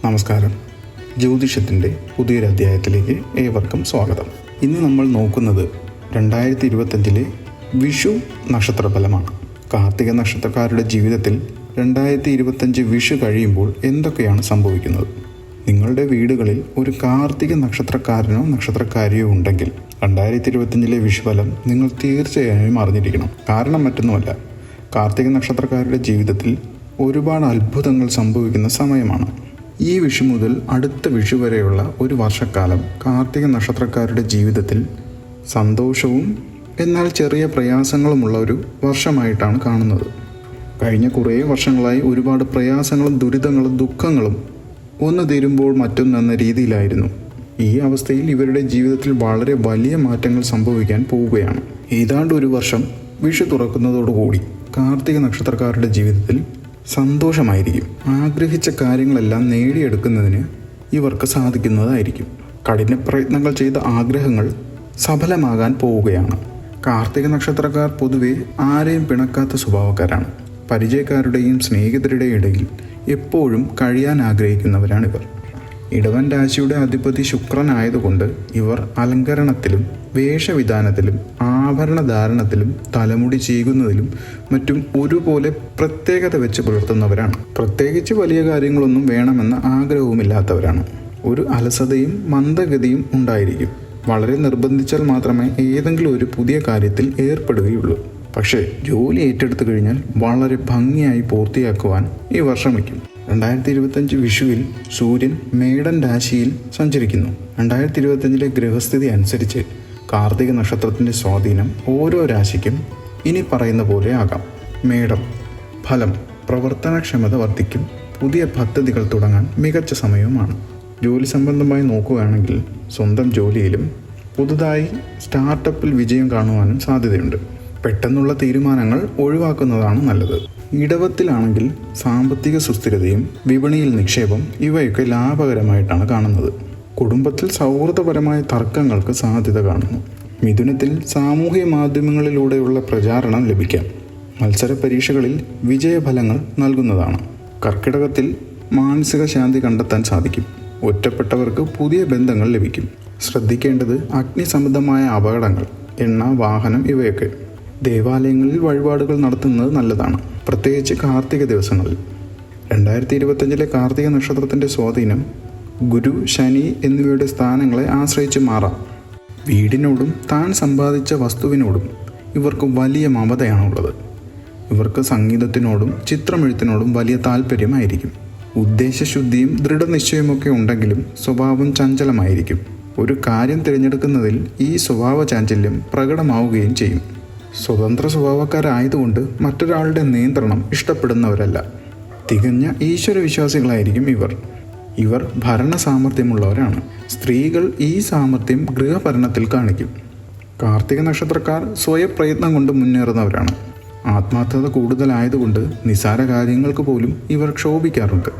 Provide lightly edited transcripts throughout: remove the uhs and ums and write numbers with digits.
നമസ്കാരം. ജ്യോതിഷത്തിൻ്റെ പുതിയൊരു അധ്യായത്തിലേക്ക് ഏവർക്കും സ്വാഗതം. ഇന്ന് നമ്മൾ നോക്കുന്നത് 2025 വിഷു നക്ഷത്രഫലമാണ്. കാർത്തിക നക്ഷത്രക്കാരുടെ ജീവിതത്തിൽ 2025 വിഷു കഴിയുമ്പോൾ എന്തൊക്കെയാണ് സംഭവിക്കുന്നത്? നിങ്ങളുടെ വീടുകളിൽ ഒരു കാർത്തിക നക്ഷത്രക്കാരനോ നക്ഷത്രക്കാരിയോ ഉണ്ടെങ്കിൽ 2025 വിഷുഫലം നിങ്ങൾ തീർച്ചയായും അറിഞ്ഞിരിക്കണം. കാരണം മറ്റൊന്നുമല്ല, കാർത്തിക നക്ഷത്രക്കാരുടെ ജീവിതത്തിൽ ഒരുപാട് അത്ഭുതങ്ങൾ സംഭവിക്കുന്ന സമയമാണ്. ഈ വിഷു മുതൽ അടുത്ത വിഷു വരെയുള്ള ഒരു വർഷക്കാലം കാർത്തിക നക്ഷത്രക്കാരുടെ ജീവിതത്തിൽ സന്തോഷവും എന്നാൽ ചെറിയ പ്രയാസങ്ങളുമുള്ള ഒരു വർഷമായിട്ടാണ് കാണുന്നത്. കഴിഞ്ഞ കുറേ വർഷങ്ങളായി ഒരുപാട് പ്രയാസങ്ങളും ദുരിതങ്ങളും ദുഃഖങ്ങളും ഒന്ന് തീരുമ്പോൾ മറ്റൊന്നെന്ന രീതിയിലായിരുന്നു. ഈ അവസ്ഥയിൽ ഇവരുടെ ജീവിതത്തിൽ വളരെ വലിയ മാറ്റങ്ങൾ സംഭവിക്കാൻ പോവുകയാണ്. ഏതാണ്ട് ഒരു വർഷം വിഷു തുറക്കുന്നതോടുകൂടി കാർത്തിക നക്ഷത്രക്കാരുടെ ജീവിതത്തിൽ സന്തോഷമായിരിക്കും. ആഗ്രഹിച്ച കാര്യങ്ങളെല്ലാം നേടിയെടുക്കുന്നതിന് ഇവർക്ക് സാധിക്കുന്നതായിരിക്കും. കഠിന പ്രയത്നങ്ങൾ ചെയ്ത ആഗ്രഹങ്ങൾ സഫലമാകാൻ പോവുകയാണ്. കാർത്തിക നക്ഷത്രക്കാർ പൊതുവെ ആരെയും പിണക്കാത്ത സ്വഭാവക്കാരാണ്. പരിചയക്കാരുടെയും സ്നേഹിതരുടെയും ഇടയിൽ എപ്പോഴും കഴിയാൻ ആഗ്രഹിക്കുന്നവരാണിവർ. ഇടവൻ രാശിയുടെ അധിപതി ശുക്രനായതുകൊണ്ട് ഇവർ അലങ്കരണത്തിലും വേഷവിധാനത്തിലും ആഭരണധാരണത്തിലും തലമുടി ചീകുന്നതിലും മറ്റും ഒരുപോലെ പ്രത്യേകത വെച്ച് പുലർത്തുന്നവരാണ്. പ്രത്യേകിച്ച് വലിയ കാര്യങ്ങളൊന്നും വേണമെന്ന ആഗ്രഹവുമില്ലാത്തവരാണ്. ഒരു അലസതയും മന്ദഗതിയും ഉണ്ടായിരിക്കും. വളരെ നിർബന്ധിച്ചാൽ മാത്രമേ ഏതെങ്കിലും ഒരു പുതിയ കാര്യത്തിൽ ഏർപ്പെടുകയുള്ളൂ. പക്ഷേ ജോലി ഏറ്റെടുത്തു കഴിഞ്ഞാൽ വളരെ ഭംഗിയായി പൂർത്തിയാക്കുവാൻ ഇവർ ശ്രമിക്കും. 2025 വിഷുവിൽ സൂര്യൻ മേടൻ രാശിയിൽ സഞ്ചരിക്കുന്നു. 2025 ഗ്രഹസ്ഥിതി അനുസരിച്ച് കാർത്തിക നക്ഷത്രത്തിൻ്റെ സ്വാധീനം ഓരോ രാശിക്കും ഇനി പറയുന്ന പോലെ ആകാം. മേടം. ഫലം: പ്രവർത്തനക്ഷമത വർദ്ധിക്കും. പുതിയ പദ്ധതികൾ തുടങ്ങാൻ മികച്ച സമയവുമാണ്. ജോലി സംബന്ധമായി നോക്കുകയാണെങ്കിൽ സ്വന്തം ജോലിയിലും പുതുതായി സ്റ്റാർട്ടപ്പിൽ വിജയം കാണുവാനും സാധ്യതയുണ്ട്. പെട്ടെന്നുള്ള തീരുമാനങ്ങൾ ഒഴിവാക്കുന്നതാണ് നല്ലത്. ഇടവത്തിലാണെങ്കിൽ സാമ്പത്തിക സുസ്ഥിരതയും വിപണിയിൽ നിക്ഷേപം ഇവയൊക്കെ ലാഭകരമായിട്ടാണ് കാണുന്നത്. കുടുംബത്തിൽ സൗഹൃദപരമായ തർക്കങ്ങൾക്ക് സാധ്യത കാണുന്നു. മിഥുനത്തിൽ സാമൂഹ്യ മാധ്യമങ്ങളിലൂടെയുള്ള പ്രചാരണം ലഭിക്കാം. മത്സര പരീക്ഷകളിൽ വിജയഫലങ്ങൾ നൽകുന്നതാണ്. കർക്കിടകത്തിൽ മാനസിക ശാന്തി കണ്ടെത്താൻ സാധിക്കും. ഒറ്റപ്പെട്ടവർക്ക് പുതിയ ബന്ധങ്ങൾ ലഭിക്കും. ശ്രദ്ധിക്കേണ്ടത് അഗ്നി സംബന്ധമായ അപകടങ്ങൾ, എണ്ണ, വാഹനം ഇവയൊക്കെ. ദേവാലയങ്ങളിൽ വഴിപാടുകൾ നടത്തുന്നത് നല്ലതാണ്, പ്രത്യേകിച്ച് കാർത്തിക ദിവസങ്ങളിൽ. 2025 കാർത്തിക നക്ഷത്രത്തിൻ്റെ സ്വാധീനം ഗുരു, ശനി എന്നിവയുടെ സ്ഥാനങ്ങളെ ആശ്രയിച്ച് മാറാം. വീടിനോടും താൻ സമ്പാദിച്ച വസ്തുവിനോടും ഇവർക്ക് വലിയ മമതയാണുള്ളത്. ഇവർക്ക് സംഗീതത്തിനോടും ചിത്രമെഴുത്തിനോടും വലിയ താല്പര്യമായിരിക്കും. ഉദ്ദേശശുദ്ധിയും ദൃഢനിശ്ചയമൊക്കെ ഉണ്ടെങ്കിലും സ്വഭാവം ചഞ്ചലമായിരിക്കും. ഒരു കാര്യം തിരഞ്ഞെടുക്കുന്നതിൽ ഈ സ്വഭാവ ചാഞ്ചല്യം പ്രകടമാവുകയും ചെയ്യും. സ്വതന്ത്ര സ്വഭാവക്കാരായതുകൊണ്ട് മറ്റൊരാളുടെ നിയന്ത്രണം ഇഷ്ടപ്പെടുന്നവരല്ല. തികഞ്ഞ ഈശ്വരവിശ്വാസികളായിരിക്കും ഇവർ ഭരണ സാമർഥ്യമുള്ളവരാണ്. സ്ത്രീകൾ ഈ സാമർഥ്യം ഗൃഹഭരണത്തിൽ കാണിക്കും. കാർത്തിക നക്ഷത്രക്കാർ സ്വയപ്രയത്നം കൊണ്ട് മുന്നേറുന്നവരാണ്. ആത്മാർത്ഥത കൂടുതലായതുകൊണ്ട് നിസ്സാര കാര്യങ്ങൾക്ക് പോലും ഇവർ ക്ഷോഭിക്കാറുണ്ട്.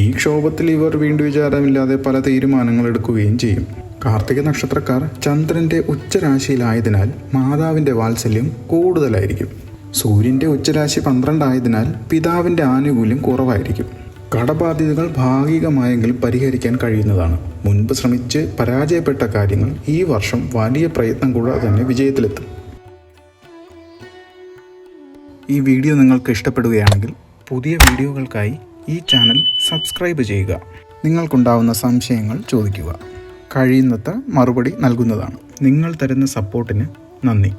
ഈ ക്ഷോഭത്തിൽ ഇവർ വീണ്ടും വിചാരമില്ലാതെ പല തീരുമാനങ്ങൾ എടുക്കുകയും ചെയ്യും. കാർത്തിക നക്ഷത്രക്കാർ ചന്ദ്രൻ്റെ ഉച്ചരാശിയിലായതിനാൽ മാതാവിൻ്റെ വാത്സല്യം കൂടുതലായിരിക്കും. സൂര്യൻ്റെ ഉച്ചരാശി 12 ആയതിനാൽ പിതാവിൻ്റെ ആനുകൂല്യം കുറവായിരിക്കും. കടബാധ്യതകൾ ഭാഗികമായെങ്കിലും പരിഹരിക്കാൻ കഴിയുന്നതാണ്. മുൻപ് ശ്രമിച്ച് പരാജയപ്പെട്ട കാര്യങ്ങൾ ഈ വർഷം വലിയ പ്രയത്നം കൂടാതെ തന്നെ വിജയത്തിലെത്തും. ഈ വീഡിയോ നിങ്ങൾക്ക് ഇഷ്ടപ്പെടുകയാണെങ്കിൽ പുതിയ വീഡിയോകൾക്കായി ഈ ചാനൽ സബ്സ്ക്രൈബ് ചെയ്യുക. നിങ്ങൾക്കുണ്ടാവുന്ന സംശയങ്ങൾ ചോദിക്കുക. കഴിയുന്നത്ര മറുപടി നൽകുന്നതാണ്. നിങ്ങൾ തരുന്ന സപ്പോർട്ടിന് നന്ദി.